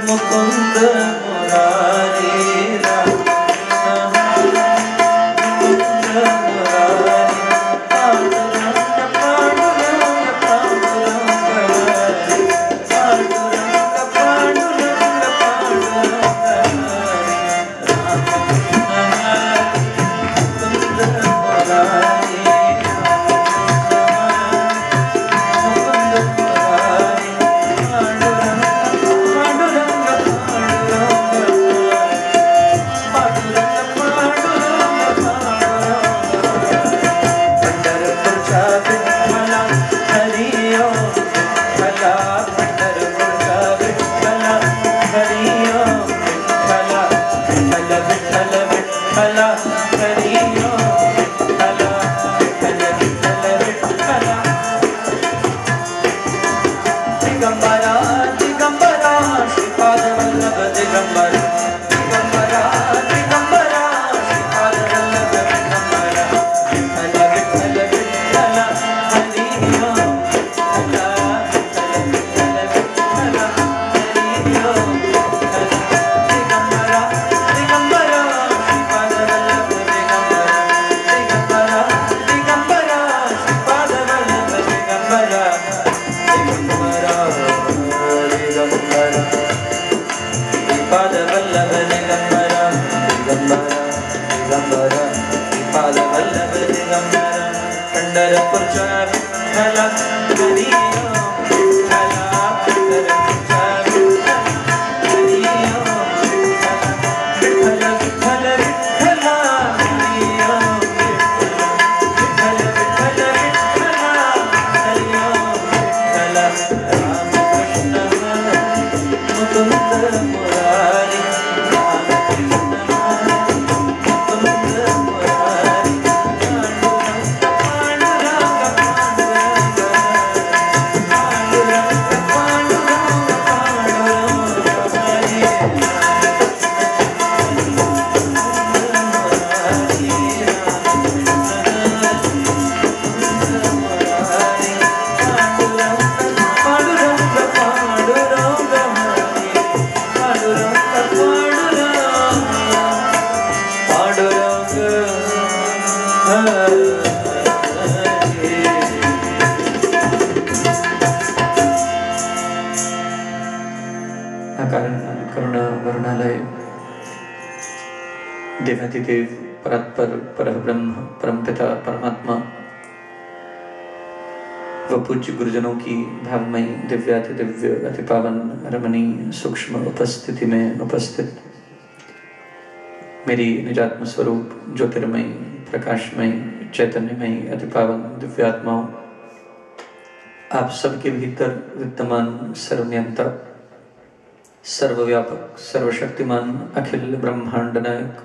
मुकुंद मुरारी देवाधिदेव परात्पर परब्रह्म परमपिता परमात्मा व पूज्य गुरुजनों की भावमयी दिव्याति दिव्य अति पावन रमणीय सूक्ष्म उपस्थिति में उपस्थित मेरी निजात्म स्वरूप ज्योतिर्मयी प्रकाशमयी चैतन्यमयी अति पावन दिव्यात्माओं, आप सबके भीतर विद्यमान सर्वनियंता सर्वव्यापक सर्वशक्तिमान अखिल ब्रह्मांड नायक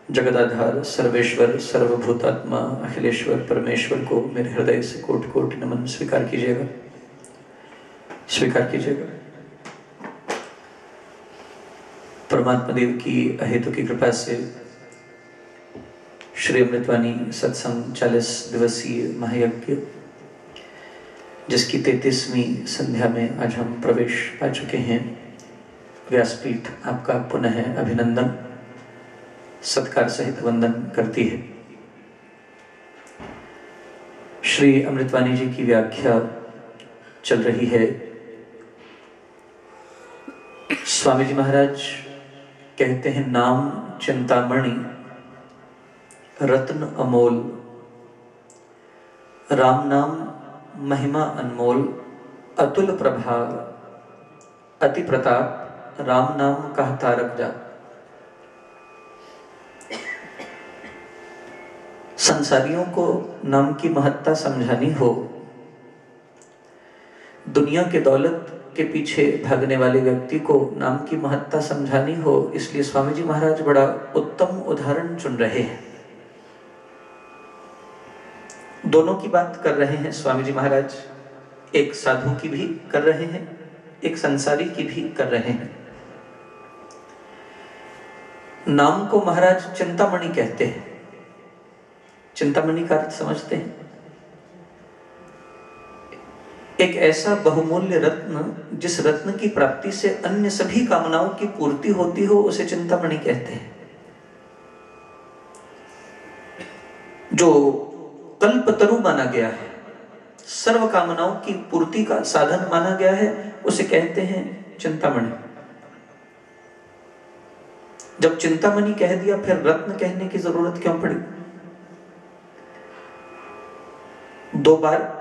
जगदाधार सर्वेश्वर सर्वभूतात्मा अखिलेश्वर परमेश्वर को मेरे हृदय से कोटि कोटि नमन स्वीकार कीजिएगा, स्वीकार कीजिएगा। परमात्मा देव की अहेतु की कृपा से श्री अमृतवाणी सत्संग 40 दिवसीय महायज्ञ, जिसकी 33वीं संध्या में आज हम प्रवेश पा चुके हैं। व्यासपीठ आपका पुनः अभिनंदन सत्कार सहित वंदन करती है। श्री अमृतवाणी जी की व्याख्या चल रही है। स्वामी जी महाराज कहते हैं, नाम चिंतामणि रत्न अमोल, राम नाम महिमा अनमोल, अतुल प्रभाव अति प्रताप, राम नाम कहा तारक जा। संसारियों को नाम की महत्ता समझानी हो, दुनिया के दौलत के पीछे भागने वाले व्यक्ति को नाम की महत्ता समझानी हो, इसलिए स्वामी जी महाराज बड़ा उत्तम उदाहरण चुन रहे हैं। दोनों की बात कर रहे हैं स्वामी जी महाराज, एक साधु की भी कर रहे हैं, एक संसारी की भी कर रहे हैं। नाम को महाराज चिंतामणि कहते हैं। चिंतामणि का अर्थ समझते हैं? एक ऐसा बहुमूल्य रत्न जिस रत्न की प्राप्ति से अन्य सभी कामनाओं की पूर्ति होती हो, उसे चिंतामणि कहते हैं। जो कल्पतरु माना गया है, सर्व कामनाओं की पूर्ति का साधन माना गया है, उसे कहते हैं चिंतामणि। जब चिंतामणि कह दिया, फिर रत्न कहने की जरूरत क्यों पड़ी? दो बार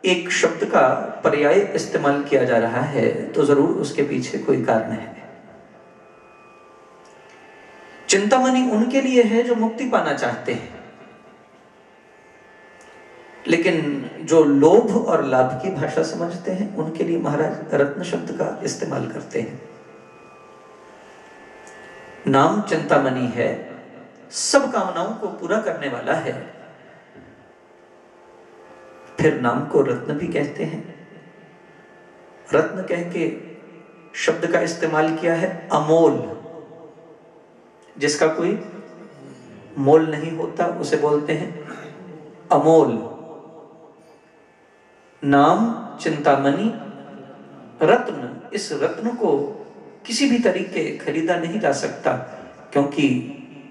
एक शब्द का पर्याय इस्तेमाल किया जा रहा है, तो जरूर उसके पीछे कोई कारण है। चिंतामणि उनके लिए है जो मुक्ति पाना चाहते हैं, लेकिन जो लोभ और लाभ की भाषा समझते हैं, उनके लिए महाराज रत्न शब्द का इस्तेमाल करते हैं। नाम चिंतामणि है, सब कामनाओं को पूरा करने वाला है, फिर नाम को रत्न भी कहते हैं। रत्न कह के शब्द का इस्तेमाल किया है अमोल, जिसका कोई मोल नहीं होता, उसे बोलते हैं अमोल। नाम चिंतामणि रत्न, इस रत्न को किसी भी तरीके खरीदा नहीं जा सकता, क्योंकि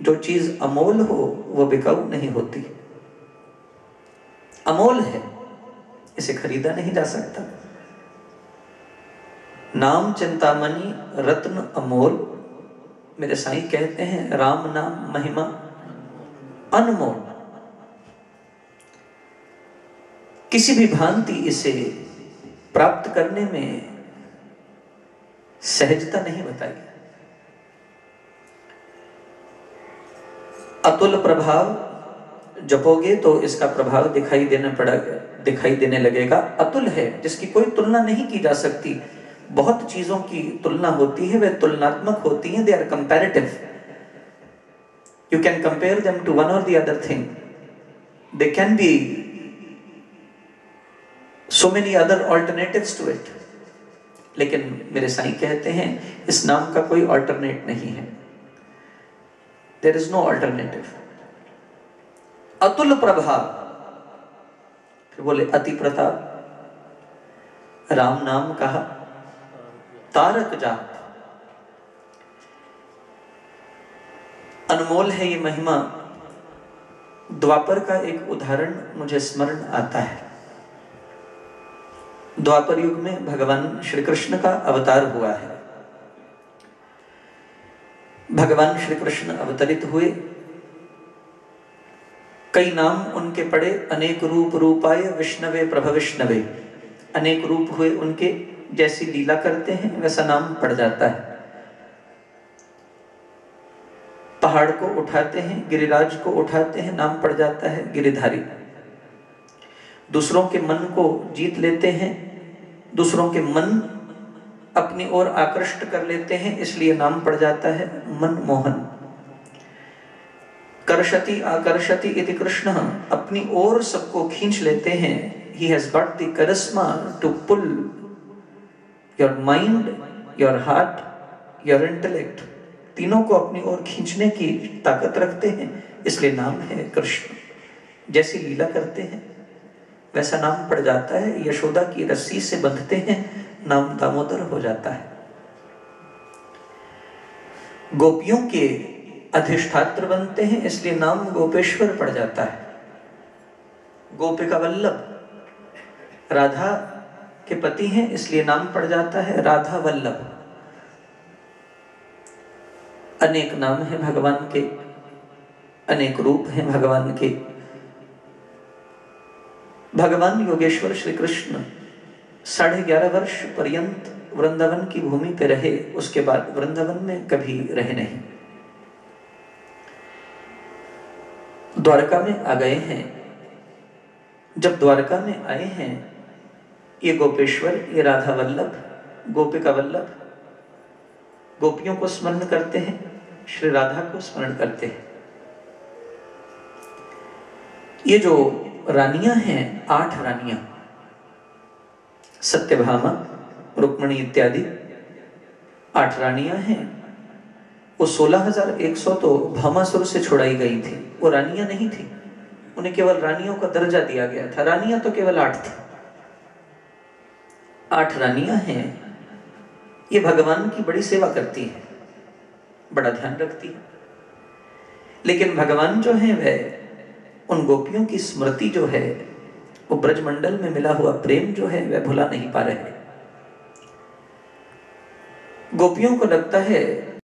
जो चीज अमोल हो वो बिकाऊ नहीं होती। अमोल है, इसे खरीदा नहीं जा सकता। नाम चिंतामणि रत्न अमोल। मेरे साईं कहते हैं राम नाम महिमा अनमोल। किसी भी भांति इसे प्राप्त करने में सहजता नहीं बताई। अतुल प्रभाव जपोगे तो इसका प्रभाव दिखाई देने लगेगा। अतुल है, जिसकी कोई तुलना नहीं की जा सकती। बहुत चीजों की तुलना होती है, वे तुलनात्मक होती हैं, they are comparative. You can compare them to one और the other thing. They can be so many other alternatives to it. लेकिन मेरे साईं कहते हैं इस नाम का कोई ऑल्टरनेट नहीं है। There is no alternative. Atul Prabhav, फिर बोले अति प्रताप। राम नाम कहा तारक जात। अनमोल है ये महिमा। द्वापर का एक उदाहरण मुझे स्मरण आता है। द्वापर युग में भगवान श्री कृष्ण का अवतार हुआ है। भगवान श्री कृष्ण अवतरित हुए, कई नाम उनके पड़े। अनेक रूप रूपाय विष्णवे प्रभ विष्णवे। अनेक रूप हुए उनके, जैसी लीला करते हैं वैसा नाम पड़ जाता है। पहाड़ को उठाते हैं, गिरिराज को उठाते हैं, नाम पड़ जाता है गिरिधारी। दूसरों के मन को जीत लेते हैं, दूसरों के मन अपनी ओर आकृष्ट कर लेते हैं, इसलिए नाम पड़ जाता है मनमोहन। कर्षति आकर्षति इति कृष्ण, अपनी ओर सबको खींच लेते हैं। He has got the charisma to pull your mind, your heart, your intellect, तीनों को अपनी ओर खींचने की ताकत रखते हैं, इसलिए नाम है कृष्ण। जैसी लीला करते हैं वैसा नाम पड़ जाता है। यशोदा की रस्सी से बंधते हैं, नाम दामोदर हो जाता है। गोपियों के अधिष्ठात्र बनते हैं, इसलिए नाम गोपेश्वर पड़ जाता है। गोपिका वल्लभ, राधा के पति हैं, इसलिए नाम पड़ जाता है राधा वल्लभ। अनेक नाम हैं भगवान के, अनेक रूप हैं भगवान के। भगवान योगेश्वर श्री कृष्ण 11.5 वर्ष पर्यंत वृंदावन की भूमि पे रहे, उसके बाद वृंदावन में कभी रहे नहीं। द्वारका में आ गए हैं। जब द्वारका में आए हैं, ये गोपेश्वर, ये राधा वल्लभ, गोपिका वल्लभ, गोपियों को स्मरण करते हैं, श्री राधा को स्मरण करते हैं। ये जो रानियां हैं, 8 रानियां, सत्यभामा, रुक्मिणी इत्यादि 8 रानियां हैं। वो 16,100 तो भामासुर से छुड़ाई गई थी, वो रानियां नहीं थी। उन्हें केवल रानियों का दर्जा दिया गया था। रानियां तो केवल 8 थी। 8 रानियां हैं, ये भगवान की बड़ी सेवा करती हैं, बड़ा ध्यान रखती है। लेकिन भगवान जो है वह उन गोपियों की स्मृति जो है, वो ब्रजमंडल में मिला हुआ प्रेम जो है वह भुला नहीं पा रहे। गोपियों को लगता है